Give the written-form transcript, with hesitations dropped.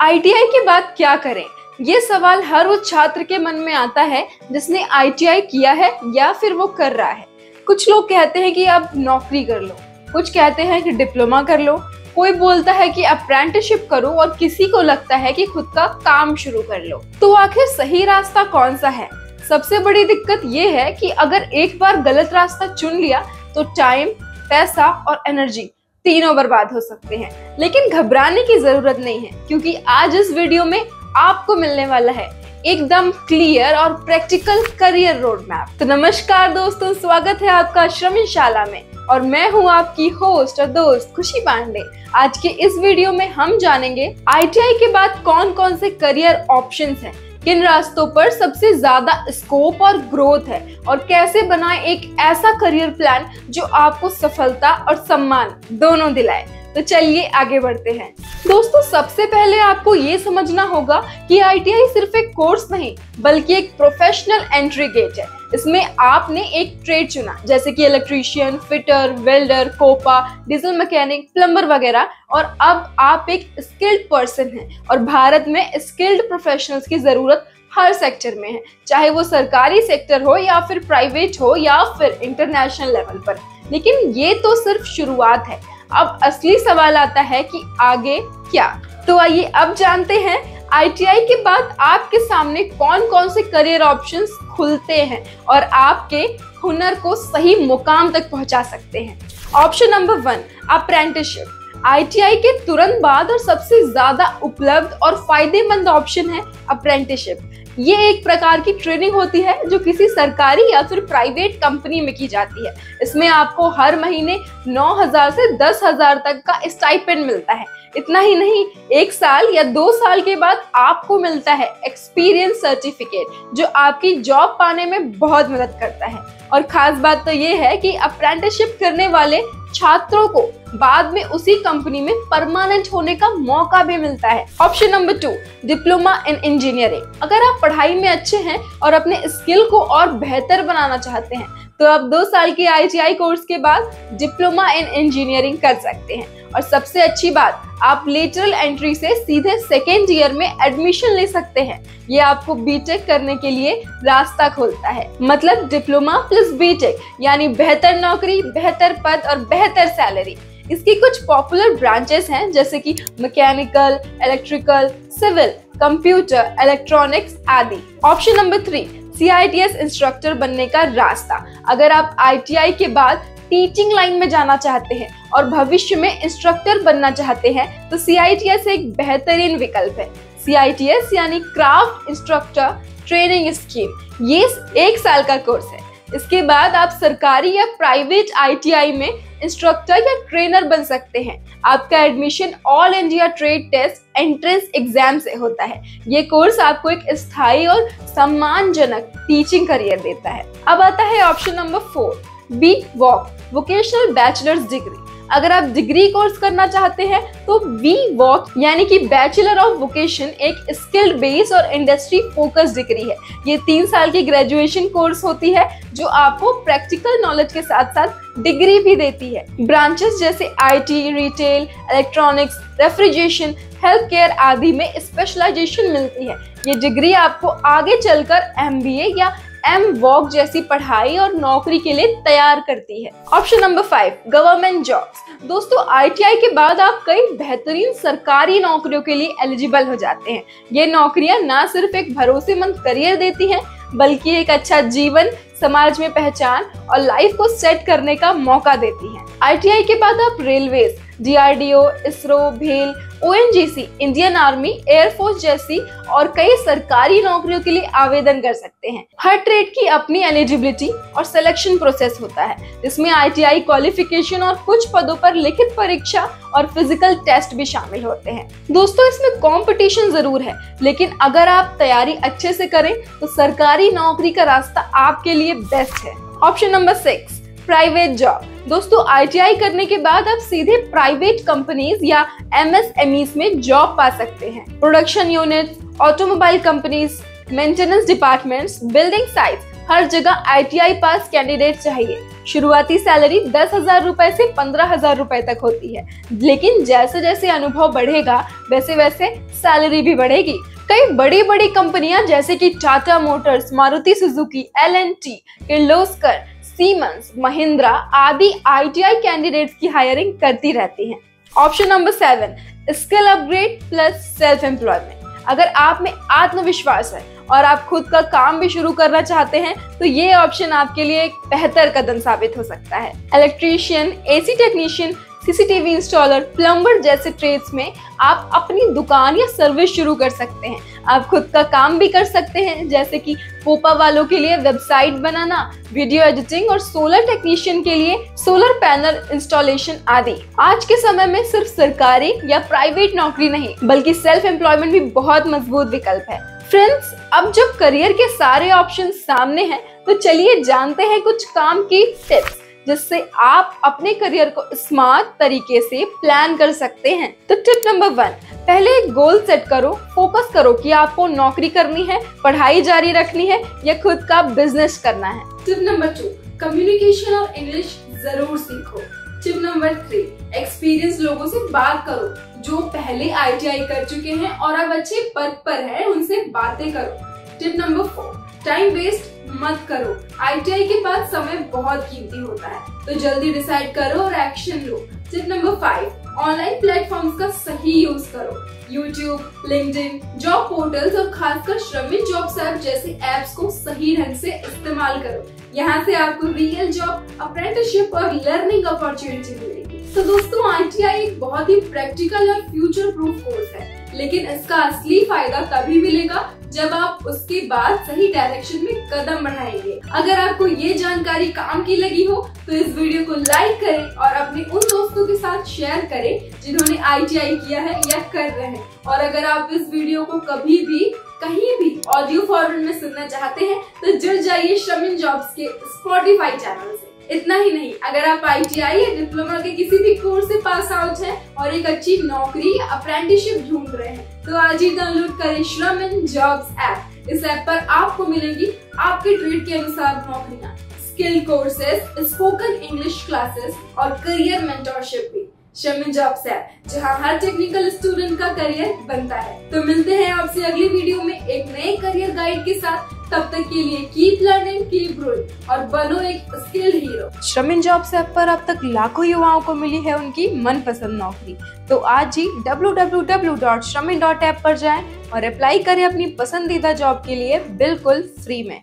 ITI के बाद क्या करें, ये सवाल हर उस छात्र के मन में आता है जिसने आईटीआई किया है या फिर वो कर रहा है। कुछ लोग कहते हैं कि अब नौकरी कर लो, कुछ कहते हैं कि डिप्लोमा कर लो, कोई बोलता है कि अप्रेंटिसशिप करो और किसी को लगता है कि खुद का काम शुरू कर लो। तो आखिर सही रास्ता कौन सा है? सबसे बड़ी दिक्कत ये है कि अगर एक बार गलत रास्ता चुन लिया तो टाइम, पैसा और एनर्जी तीनों बर्बाद हो सकते हैं। लेकिन घबराने की जरूरत नहीं है, क्योंकि आज इस वीडियो में आपको मिलने वाला है एकदम क्लियर और प्रैक्टिकल करियर रोड मैप। तो नमस्कार दोस्तों, स्वागत है आपका श्रमशाला में और मैं हूं आपकी होस्ट और दोस्त खुशी पांडे। आज के इस वीडियो में हम जानेंगे आईटीआई के बाद कौन कौन से करियर ऑप्शंस हैं, किन रास्तों पर सबसे ज्यादा स्कोप और ग्रोथ है और कैसे बनाएं एक ऐसा करियर प्लान जो आपको सफलता और सम्मान दोनों दिलाए। तो चलिए आगे बढ़ते हैं। दोस्तों, सबसे पहले आपको ये समझना होगा कि आईटीआई सिर्फ एक कोर्स नहीं बल्कि एक प्रोफेशनल एंट्री गेट है। इसमें आपने एक ट्रेड चुना, जैसे कि electrician, fitter, welder, COPA, diesel mechanic, plumber वगैरह, और अब आप एक स्किल्ड पर्सन हैं और भारत में स्किल्ड प्रोफेशनल्स की जरूरत हर सेक्टर में है, चाहे वो सरकारी सेक्टर हो या फिर प्राइवेट हो या फिर इंटरनेशनल लेवल पर। लेकिन ये तो सिर्फ शुरुआत है। अब असली सवाल आता है कि आगे क्या। तो आइए अब जानते हैं आईटीआई के बाद आपके सामने कौन कौन से करियर ऑप्शंस खुलते हैं और आपके हुनर को सही मुकाम तक पहुंचा सकते हैं। Option number 1, apprenticeship. आईटीआई के तुरंत बाद और सबसे ज्यादा उपलब्ध और फायदेमंद ऑप्शन है अप्रेंटिसशिप। ये एक प्रकार की ट्रेनिंग होती है जो किसी सरकारी या फिर प्राइवेट कंपनी में की जाती है। इसमें आपको हर महीने 9,000 से 10,000 तक का स्टाइपेंड मिलता है। इतना ही नहीं, 1 साल या 2 साल के बाद आपको मिलता है एक्सपीरियंस सर्टिफिकेट, जो आपकी जॉब पाने में बहुत मदद करता है। और खास बात तो ये है कि अप्रेंटिसशिप करने वाले छात्रों को बाद में उसी कंपनी में परमानेंट होने का मौका भी मिलता है। Option number 2, diploma in engineering. अगर आप पढ़ाई में अच्छे हैं और अपने स्किल को और बेहतर बनाना चाहते हैं तो आप 2 साल के आईटीआई कोर्स के बाद डिप्लोमा इन इंजीनियरिंग कर सकते हैं। और सबसे अच्छी बात, आप लेटरल एंट्री से सीधे सेकेंड ईयर में एडमिशन ले सकते हैं। ये आपको बीटेक करने के लिए रास्ता खोलता है। मतलब डिप्लोमा प्लस बीटेक यानी बेहतर नौकरी, बेहतर पद और बेहतर सैलरी। इसकी कुछ पॉपुलर ब्रांचेस हैं, जैसे कि mechanical, electrical, civil, computer, electronics आदि। ऑप्शन नंबर 3, CITS इंस्ट्रक्टर बनने का रास्ता। अगर आप आईटीआई के बाद टीचिंग लाइन में जाना चाहते हैं और भविष्य में इंस्ट्रक्टर बनना चाहते हैं तो CITS एक बेहतरीन विकल्प है। CITS यानी क्राफ्ट इंस्ट्रक्टर ट्रेनिंग स्कीम। ये 1 साल का कोर्स है। इसके बाद आप सरकारी या प्राइवेट आईटीआई में इंस्ट्रक्टर या ट्रेनर बन सकते हैं। आपका admission all India trade test entrance exam से होता है। ये कोर्स आपको एक स्थायी और सम्मानजनक टीचिंग करियर देता है। अब आता है option number 4, BVOC vocational bachelors degree. अगर आप डिग्री कोर्स करना चाहते हैं तो BVOC यानी कि बैचलर ऑफ वोकेशन एक स्किल बेस्ड और इंडस्ट्री फोकस डिग्री है। ये 3 साल की ग्रेजुएशन कोर्स होती है जो आपको प्रैक्टिकल नॉलेज के साथ साथ डिग्री भी देती है। ब्रांचेस जैसे IT, retail, electronics, refrigeration, health care आदि में स्पेशलाइजेशन मिलती है। ये डिग्री आपको आगे चलकर MBA या MVOC जैसी पढ़ाई और नौकरी के लिए तैयार करती है। Option number 5, government jobs. दोस्तों, आईटीआई के बाद आप कई बेहतरीन सरकारी नौकरियों के लिए एलिजिबल हो जाते हैं। ये नौकरियां ना सिर्फ एक भरोसेमंद करियर देती हैं बल्कि एक अच्छा जीवन, समाज में पहचान और लाइफ को सेट करने का मौका देती हैं। आईटीआई के बाद आप रेलवेज, DRDO, इसरो, भेल, ONGC, इंडियन आर्मी, एयरफोर्स जैसी और कई सरकारी नौकरियों के लिए आवेदन कर सकते हैं। हर ट्रेड की अपनी एलिजिबिलिटी और सिलेक्शन प्रोसेस होता है। इसमें आईटीआई क्वालिफिकेशन और कुछ पदों पर लिखित परीक्षा और फिजिकल टेस्ट भी शामिल होते हैं। दोस्तों, इसमें कंपटीशन जरूर है, लेकिन अगर आप तैयारी अच्छे से करें तो सरकारी नौकरी का रास्ता आपके लिए बेस्ट है। Option number 6, private job. दोस्तों, आईटीआई करने के बाद आप सीधे प्राइवेट कंपनीज या MSMEs में जॉब पा सकते हैं। Production unit, automobile companies, maintenance departments, building sites, हर जगह आईटीआई पास कैंडिडेट चाहिए। शुरुआती सैलरी 10,000 रुपए से 15,000 रुपए तक होती है, लेकिन जैसे जैसे अनुभव बढ़ेगा वैसे वैसे सैलरी भी बढ़ेगी। कई बड़ी बड़ी कंपनियां जैसे कि Tata Motors, Maruti Suzuki, L&T, Kirloskar, siemens, Mahindra आदि ITI कैंडिडेट्स की हायरिंग करती रहती हैं। Option number 7, skill upgrade plus self employment. अगर आप में आत्मविश्वास है और आप खुद का काम भी शुरू करना चाहते हैं तो ये ऑप्शन आपके लिए एक बेहतर कदम साबित हो सकता है। Electrician, AC technician, CCTV installer, plumber जैसे ट्रेड्स में आप अपनी दुकान या सर्विस शुरू कर सकते हैं। आप खुद का काम भी कर सकते हैं, जैसे कि पोपा वालों के लिए वेबसाइट बनाना, वीडियो एडिटिंग और सोलर टेक्नीशियन के लिए सोलर पैनल इंस्टॉलेशन आदि। आज के समय में सिर्फ सरकारी या प्राइवेट नौकरी नहीं बल्कि सेल्फ एम्प्लॉयमेंट भी बहुत मजबूत विकल्प है। फ्रेंड्स, अब जब करियर के सारे ऑप्शन सामने हैं तो चलिए जानते हैं कुछ काम की टिप्स जिससे आप अपने करियर को स्मार्ट तरीके से प्लान कर सकते हैं। तो टिप नंबर 1, पहले एक गोल सेट करो। फोकस करो कि आपको नौकरी करनी है, पढ़ाई जारी रखनी है या खुद का बिजनेस करना है। टिप नंबर 2, कम्युनिकेशन और इंग्लिश जरूर सीखो। टिप नंबर 3, एक्सपीरियंस लोगों से बात करो जो पहले ITI कर चुके हैं और अब अच्छे पद पर हैं, उनसे बातें करो। टिप नंबर 4, टाइम वेस्ट मत करो। ITI के बाद समय बहुत कीमती होता है, तो जल्दी डिसाइड करो और एक्शन लो। टिप नंबर 5, ऑनलाइन प्लेटफॉर्म्स का सही यूज करो। YouTube, LinkedIn, जॉब पोर्टल्स और खासकर श्रमिक जॉब्स ऐप जैसे ऐप्स को सही ढंग से इस्तेमाल करो। यहाँ से आपको रियल जॉब, अप्रेंटिसशिप और लर्निंग अपॉर्चुनिटी मिलेगी। तो दोस्तों, ITI एक बहुत ही प्रैक्टिकल और फ्यूचर प्रूफ कोर्स है, लेकिन इसका असली फायदा तभी मिलेगा जब आप उसके बाद सही डायरेक्शन में कदम बढ़ाएंगे। अगर आपको ये जानकारी काम की लगी हो तो इस वीडियो को लाइक करें और अपने उन दोस्तों के साथ शेयर करें जिन्होंने ITI किया है या कर रहे हैं। और अगर आप इस वीडियो को कभी भी कहीं भी ऑडियो फॉर्मेट में सुनना चाहते हैं तो जुड़ जाइए श्रमिक जॉब्स के Spotify चैनल से। इतना ही नहीं, अगर आप ITI या डिप्लोमा के किसी भी कोर्स से पास आउट हैं और एक अच्छी नौकरी या अप्रेंटिसशिप ढूंढ रहे हैं तो आज ही डाउनलोड करें श्रमिक जॉब्स ऐप। इस ऐप पर आपको मिलेंगी आपके ट्रेड के अनुसार नौकरियां, skill courses, spoken English classes और करियर मेंटरशिप भी। श्रमिक जॉब्स ऐप, जहां हर टेक्निकल स्टूडेंट का करियर बनता है। तो मिलते हैं आपसे अगली वीडियो में एक नए करियर गाइड के साथ। तब तक के लिए कीप लर्निंग, कीप ग्रोइंग और बनो एक स्किल्ड हीरो। श्रमिक जॉब्स ऐप पर अब तक लाखों युवाओं को मिली है उनकी मनपसंद नौकरी। तो आज ही www.shramin.app पर जाएं और अप्लाई करें अपनी पसंदीदा जॉब के लिए बिल्कुल फ्री में।